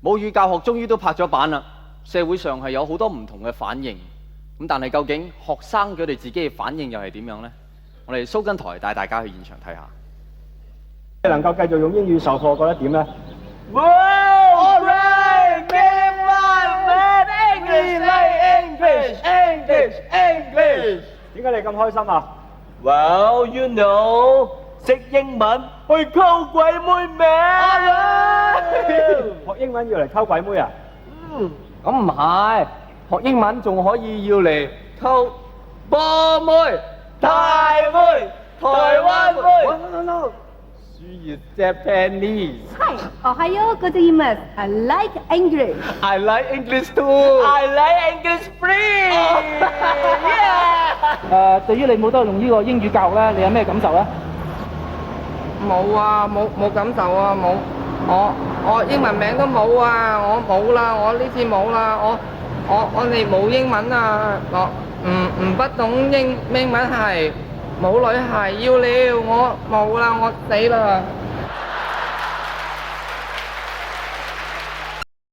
母語教學終於都拍咗板啦，社會上係有好多唔同嘅反應。咁但係究竟學生佢哋自己嘅反應又係點樣呢？我哋蘇根台帶大家去現場睇下。你能夠繼續用英語授課，覺得點呢？ All right, man, English. 點解你咁開心啊？ Well, you know，識英文去溝鬼妹命。學英文要嚟溝鬼妹啊？咁唔係，學英文仲可以要嚟溝波妹、泰妹、台灣妹。No. She is Japanese. Hi, Ohio gozaimasu. I like English. I like English too. I like English free. Yeah. 對於你冇得用呢個英語教育咧，你有咩感受咧？冇啊，冇感受啊，冇。我英文名都冇啊，我冇啦，我呢次冇啦，我哋冇英文啊，我不懂英文係冇女孩要了，我冇啦，我死啦。